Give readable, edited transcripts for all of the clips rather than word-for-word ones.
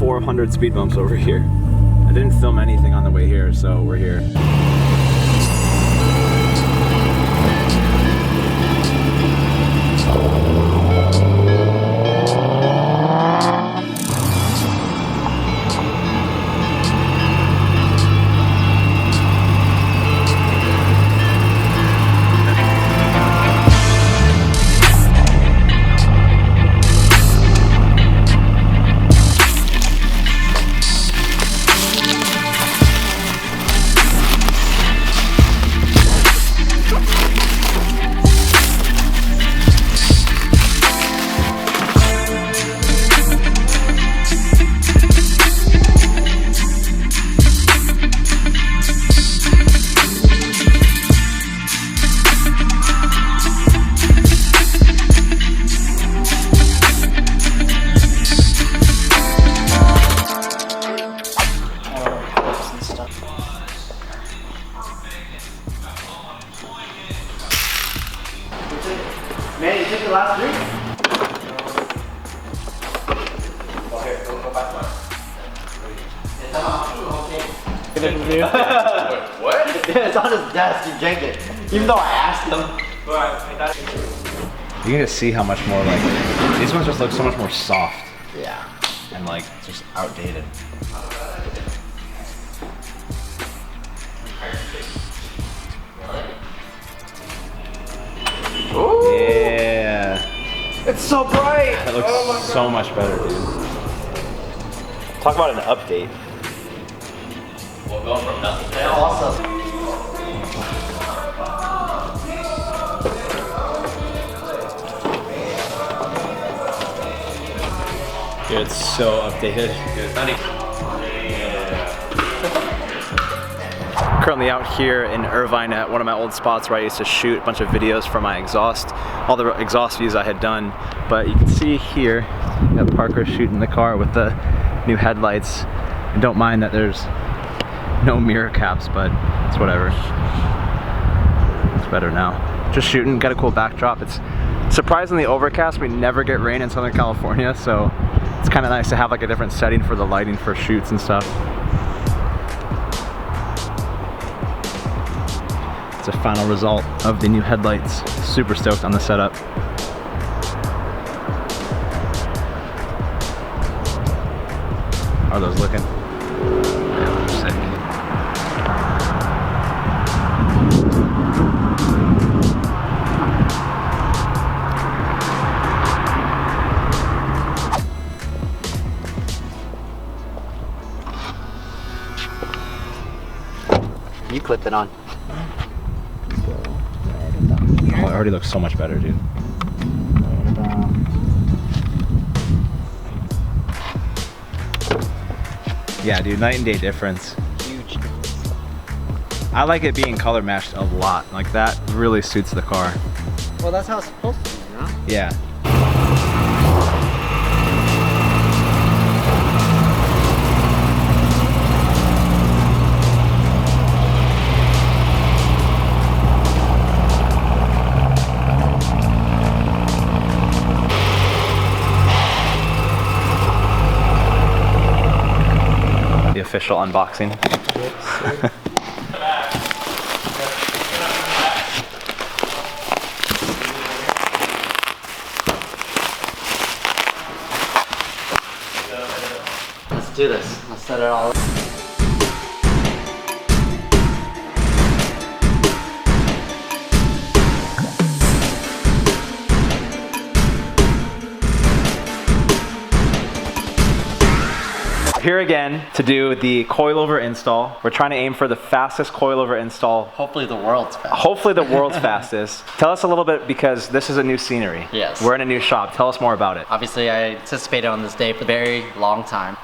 400 speed bumps over here. I didn't film anything on the way here, so we're here. Man, you took the last drink? Oh, here, go back one. It's on what? It's on his desk, you drank it. Even though I asked him. You can just see how much more like, these ones just look so much more soft. Yeah. And like, just outdated. Ooh. Yeah. It's so bright. That looks so much better, dude. Talk about an update. We'll go from nothing to awesome. Dude, it's so updated. Dude, it's not currently out here in Irvine at one of my old spots where I used to shoot a bunch of videos for my exhaust, all the exhaust views I had done. But you can see here, you got Parker shooting the car with the new headlights. And don't mind that there's no mirror caps, but it's whatever. It's better now. Just shooting, got a cool backdrop. It's surprisingly overcast. We never get rain in Southern California, so it's kind of nice to have like a different setting for the lighting for shoots and stuff. It's a final result of the new headlights. Super stoked on the setup. How are those looking? They look sick. You clipped it on. Oh, it already looks so much better, dude. Yeah, dude, night and day difference. Huge difference. I like it being color matched a lot. Like that really suits the car. Well, that's how it's supposed to be, you know? Yeah. Official unboxing. Let's do this. Let's set it all up. Here again to do the coilover install. We're trying to aim for the fastest coilover install. Hopefully the world's fastest. Hopefully the world's fastest. Tell us a little bit, because this is a new scenery. Yes. We're in a new shop. Tell us more about it. Obviously, I anticipated on this day for a very long time.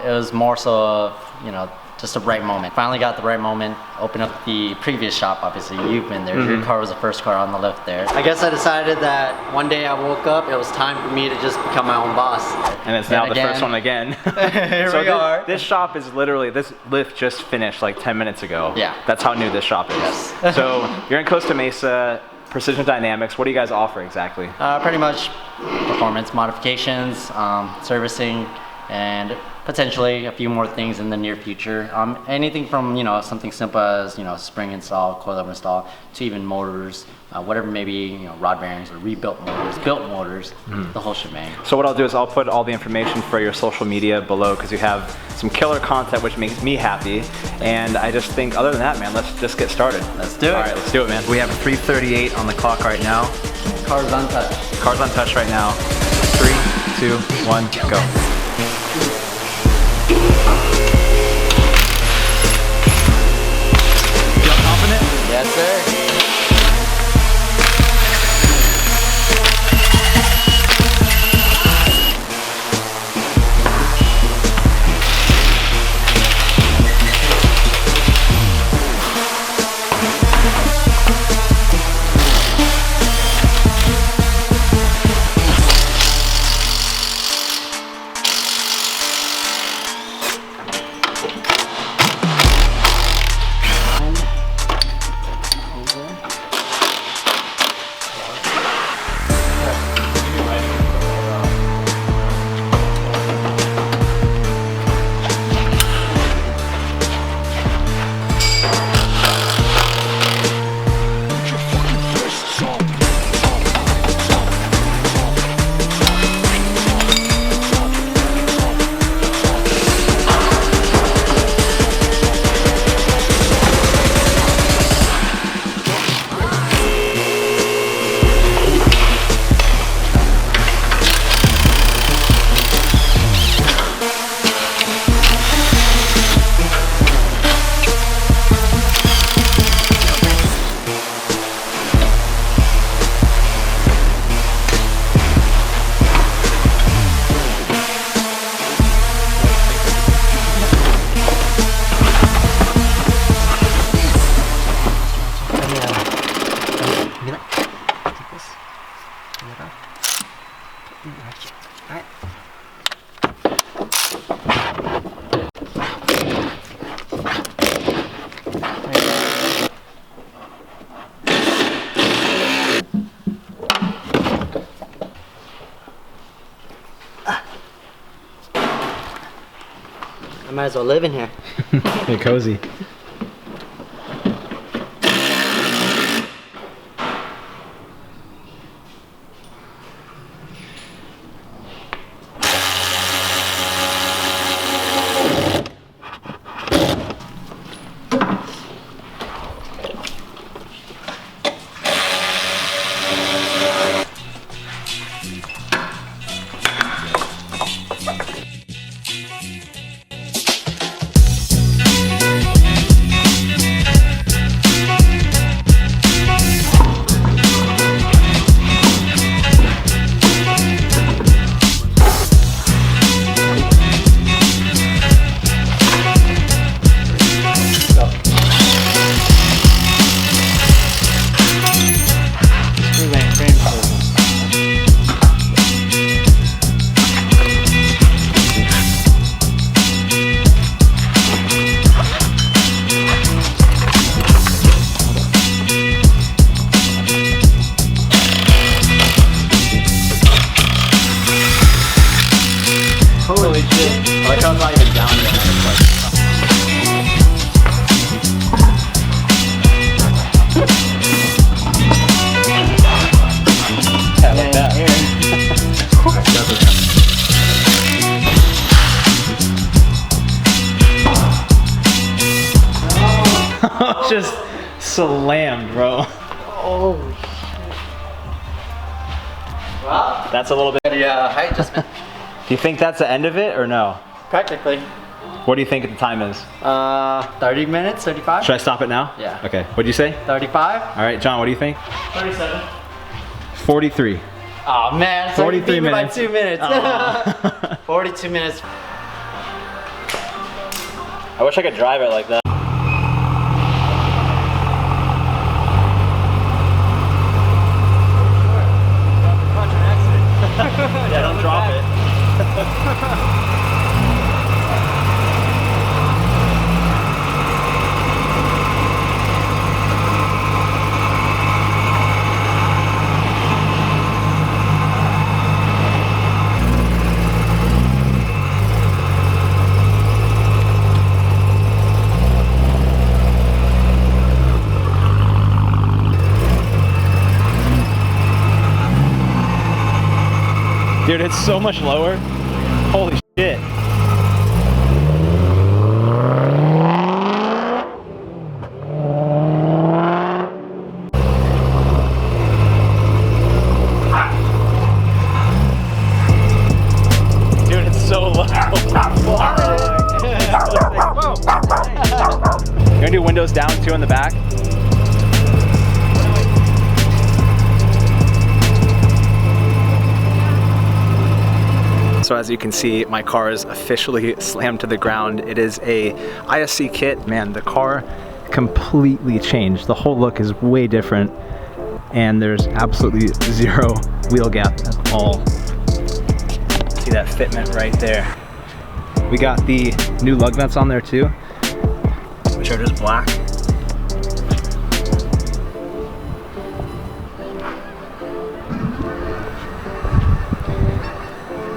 It was more so of, you know, just the right moment. Finally got the right moment. Opened up the previous shop, obviously you've been there. Your car was the first car on the lift there. I guess I decided that one day I woke up, it was time for me to just become my own boss. And it's now the first one again. Here we are. This shop is literally, this lift just finished like 10 minutes ago. Yeah. That's how new this shop is. Yes. So you're in Costa Mesa, Precison Dynamics. What do you guys offer exactly? Pretty much performance modifications, servicing, and potentially a few more things in the near future. Anything from, you know, something simple as, you know, spring install, coilover install, to even motors, whatever, maybe, you know, rod bearings or rebuilt motors, built motors, the whole shebang. So what I'll do is I'll put all the information for your social media below, because you have some killer content which makes me happy. And I just think, other than that, man, let's just get started. Let's do it. All right, let's do it, man. We have 3:38 on the clock right now. Car's untouched. Car's untouched right now. 3, 2, 1, go. Feel confident? Yes, sir. I might as well live in here. Get cozy. Holy shit. I like how it's not even down yet. It's like, Yeah, like that. Just slammed, bro. Oh, wow. That's a little bit. Yeah, height adjustment. Do you think that's the end of it or no? Practically. What do you think the time is? 30 minutes, 35? Should I stop it now? Yeah. Okay. What'd you say? 35? All right, John, what do you think? 37. 43. Oh man, so 43 you beat me by minutes. 2 minutes. Aw. 42 minutes. I wish I could drive it like that. Yeah, don't drop it. Dude, it's so much lower. Holy shit. Dude, it's so low. You're gonna do windows down too in the back? So as you can see, my car is officially slammed to the ground. It is a ISC kit. Man, the car completely changed. The whole look is way different, and there's absolutely zero wheel gap at all. See that fitment right there. We got the new lug nuts on there too, which are just black.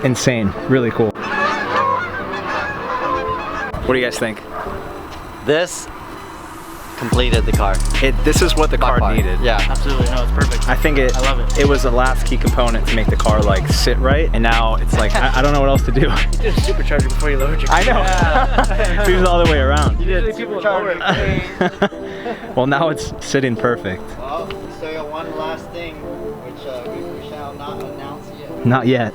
Insane, really cool. What do you guys think? This completed the car. This is what the car needed. Yeah. Absolutely, no, it's perfect. I think I love it. It was the last key component to make the car like sit right, and now it's like I don't know what else to do. You did a supercharger before you lowered your car. I know. So it was all the way around. You did people lower it. Well, now it's sitting perfect. Well, we still got one last thing, which we shall not announce yet. Not yet.